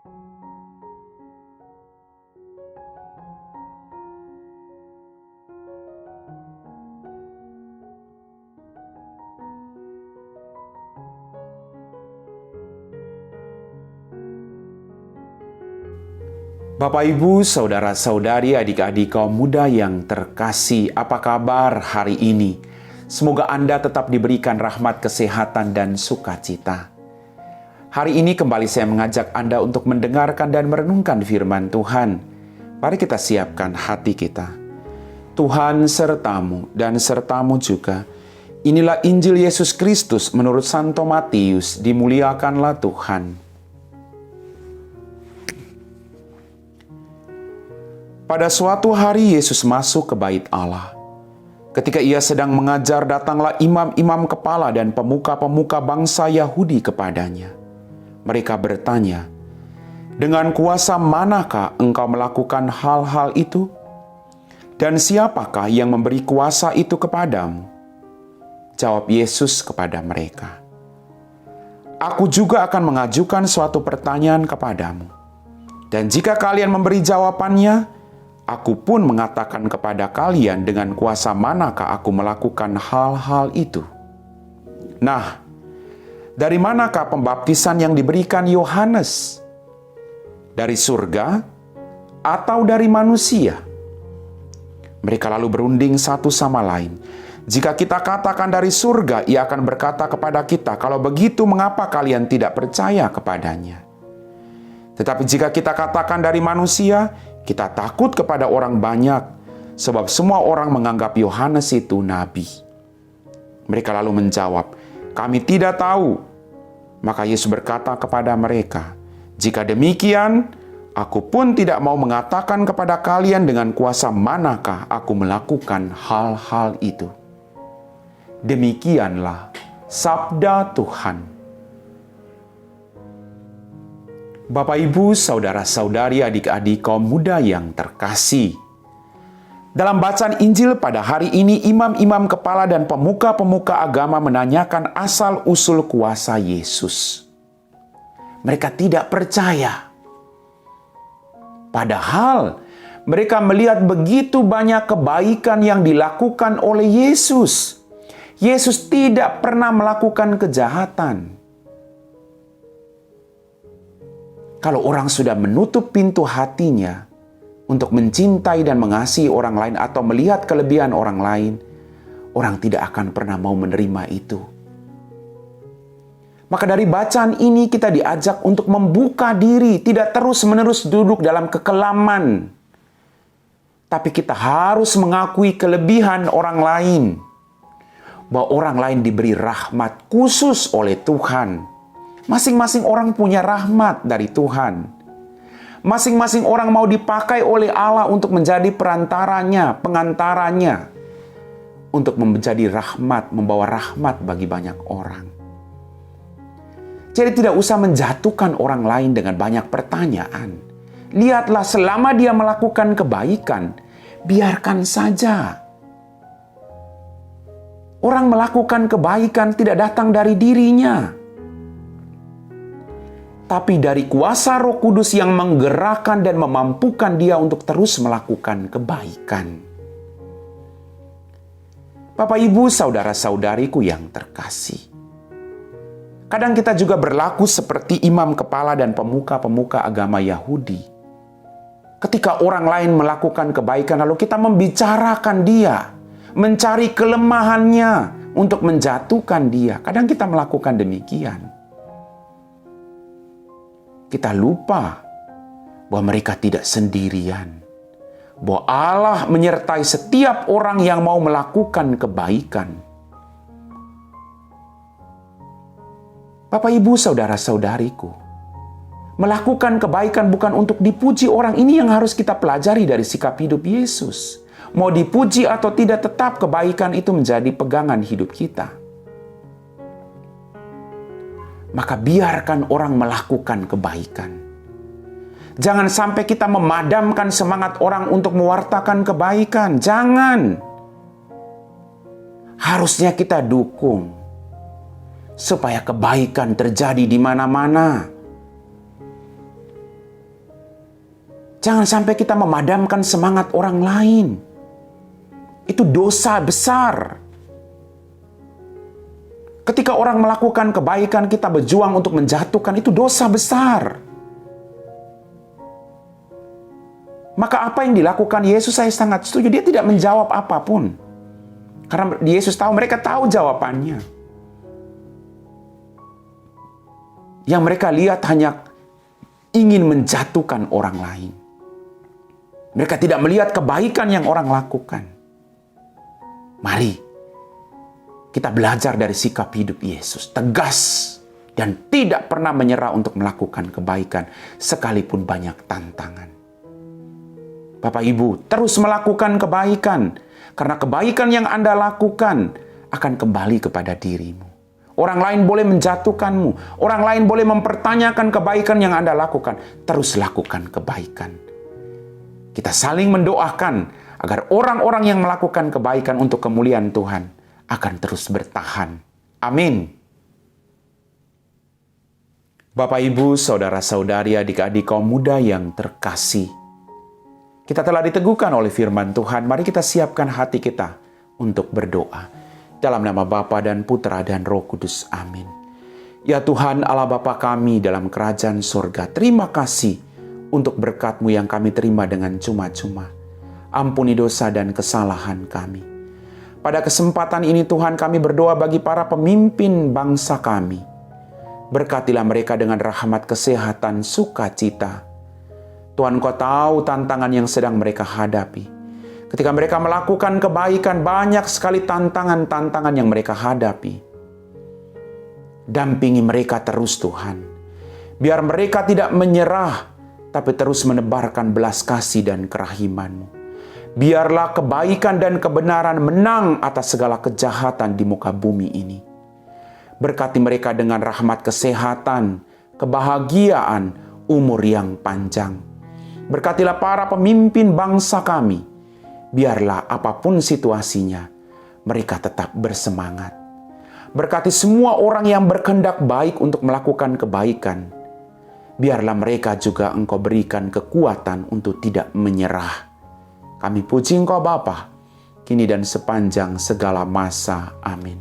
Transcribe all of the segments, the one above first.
Bapak, Ibu, saudara-saudari, adik-adik kaum muda yang terkasih, apa kabar hari ini? Semoga Anda tetap diberikan rahmat, kesehatan, dan sukacita. Hari ini kembali saya mengajak Anda untuk mendengarkan dan merenungkan firman Tuhan. Mari kita siapkan hati kita. Tuhan sertamu dan sertamu juga. Inilah Injil Yesus Kristus menurut Santo Matius, dimuliakanlah Tuhan. Pada suatu hari Yesus masuk ke bait Allah. Ketika ia sedang mengajar, datanglah imam-imam kepala dan pemuka-pemuka bangsa Yahudi kepadanya. Mereka bertanya, "Dengan kuasa manakah engkau melakukan hal-hal itu? Dan siapakah yang memberi kuasa itu kepadamu?" Jawab Yesus kepada mereka, "Aku juga akan mengajukan suatu pertanyaan kepadamu. Dan jika kalian memberi jawabannya, aku pun mengatakan kepada kalian dengan kuasa manakah aku melakukan hal-hal itu. Nah, dari manakah pembaptisan yang diberikan Yohanes? Dari surga atau dari manusia?" Mereka lalu berunding satu sama lain. "Jika kita katakan dari surga, ia akan berkata kepada kita, 'Kalau begitu, mengapa kalian tidak percaya kepadanya?' Tetapi jika kita katakan dari manusia, kita takut kepada orang banyak, sebab semua orang menganggap Yohanes itu nabi." Mereka lalu menjawab, "Kami tidak tahu." Maka Yesus berkata kepada mereka, "Jika demikian, aku pun tidak mau mengatakan kepada kalian dengan kuasa manakah aku melakukan hal-hal itu." Demikianlah sabda Tuhan. Bapak, Ibu, saudara-saudari, adik-adik kaum muda yang terkasih. Dalam bacaan Injil pada hari ini, imam-imam kepala dan pemuka-pemuka agama menanyakan asal-usul kuasa Yesus. Mereka tidak percaya. Padahal mereka melihat begitu banyak kebaikan yang dilakukan oleh Yesus. Yesus tidak pernah melakukan kejahatan. Kalau orang sudah menutup pintu hatinya untuk mencintai dan mengasihi orang lain atau melihat kelebihan orang lain, orang tidak akan pernah mau menerima itu. Maka dari bacaan ini kita diajak untuk membuka diri, tidak terus-menerus duduk dalam kekelaman. Tapi kita harus mengakui kelebihan orang lain. Bahwa orang lain diberi rahmat khusus oleh Tuhan. Masing-masing orang punya rahmat dari Tuhan. Masing-masing orang mau dipakai oleh Allah untuk menjadi perantaranya, pengantaranya. Untuk menjadi rahmat, membawa rahmat bagi banyak orang. Jadi tidak usah menjatuhkan orang lain dengan banyak pertanyaan. Lihatlah, selama dia melakukan kebaikan, biarkan saja. Orang melakukan kebaikan tidak datang dari dirinya, tapi dari kuasa Roh Kudus yang menggerakkan dan memampukan dia untuk terus melakukan kebaikan. Bapak, Ibu, saudara-saudariku yang terkasih. Kadang kita juga berlaku seperti imam kepala dan pemuka-pemuka agama Yahudi. Ketika orang lain melakukan kebaikan, lalu kita membicarakan dia, mencari kelemahannya untuk menjatuhkan dia. Kadang kita melakukan demikian. Kita lupa bahwa mereka tidak sendirian. Bahwa Allah menyertai setiap orang yang mau melakukan kebaikan. Bapak, Ibu, saudara-saudariku, melakukan kebaikan bukan untuk dipuji orang. Ini yang harus kita pelajari dari sikap hidup Yesus. Mau dipuji atau tidak, tetap kebaikan itu menjadi pegangan hidup kita. Maka biarkan orang melakukan kebaikan. Jangan sampai kita memadamkan semangat orang untuk mewartakan kebaikan. Jangan. Harusnya kita dukung supaya kebaikan terjadi di mana-mana. Jangan sampai kita memadamkan semangat orang lain. Itu dosa besar. Ketika orang melakukan kebaikan, kita berjuang untuk menjatuhkan, itu dosa besar. Maka apa yang dilakukan Yesus saya sangat setuju. Dia tidak menjawab apapun. Karena Yesus tahu, mereka tahu jawabannya. Yang mereka lihat hanya ingin menjatuhkan orang lain. Mereka tidak melihat kebaikan yang orang lakukan. Mari kita belajar dari sikap hidup Yesus. Tegas dan tidak pernah menyerah untuk melakukan kebaikan sekalipun banyak tantangan. Bapak Ibu, terus melakukan kebaikan. Karena kebaikan yang Anda lakukan akan kembali kepada dirimu. Orang lain boleh menjatuhkanmu. Orang lain boleh mempertanyakan kebaikan yang Anda lakukan. Terus lakukan kebaikan. Kita saling mendoakan agar orang-orang yang melakukan kebaikan untuk kemuliaan Tuhan akan terus bertahan. Amin. Bapak, Ibu, saudara-saudari, adik-adik kaum muda yang terkasih. Kita telah diteguhkan oleh firman Tuhan. Mari kita siapkan hati kita untuk berdoa. Dalam nama Bapa dan Putra dan Roh Kudus. Amin. Ya Tuhan Allah Bapa kami dalam kerajaan surga, terima kasih untuk berkat-Mu yang kami terima dengan cuma-cuma. Ampuni dosa dan kesalahan kami. Pada kesempatan ini Tuhan, kami berdoa bagi para pemimpin bangsa kami. Berkatilah mereka dengan rahmat, kesehatan, sukacita. Tuhan, Kau tahu tantangan yang sedang mereka hadapi. Ketika mereka melakukan kebaikan, banyak sekali tantangan-tantangan yang mereka hadapi. Dampingi mereka terus Tuhan. Biar mereka tidak menyerah, tapi terus menebarkan belas kasih dan kerahiman-Mu. Biarlah kebaikan dan kebenaran menang atas segala kejahatan di muka bumi ini. Berkati mereka dengan rahmat, kesehatan, kebahagiaan, umur yang panjang. Berkatilah para pemimpin bangsa kami. Biarlah apapun situasinya, mereka tetap bersemangat. Berkati semua orang yang berkehendak baik untuk melakukan kebaikan. Biarlah mereka juga Engkau berikan kekuatan untuk tidak menyerah. Kami puji Engkau Bapa, kini dan sepanjang segala masa. Amin.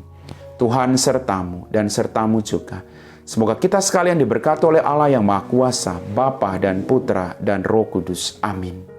Tuhan sertamu dan sertamu juga. Semoga kita sekalian diberkati oleh Allah yang Maha Kuasa, Bapa dan Putra dan Roh Kudus. Amin.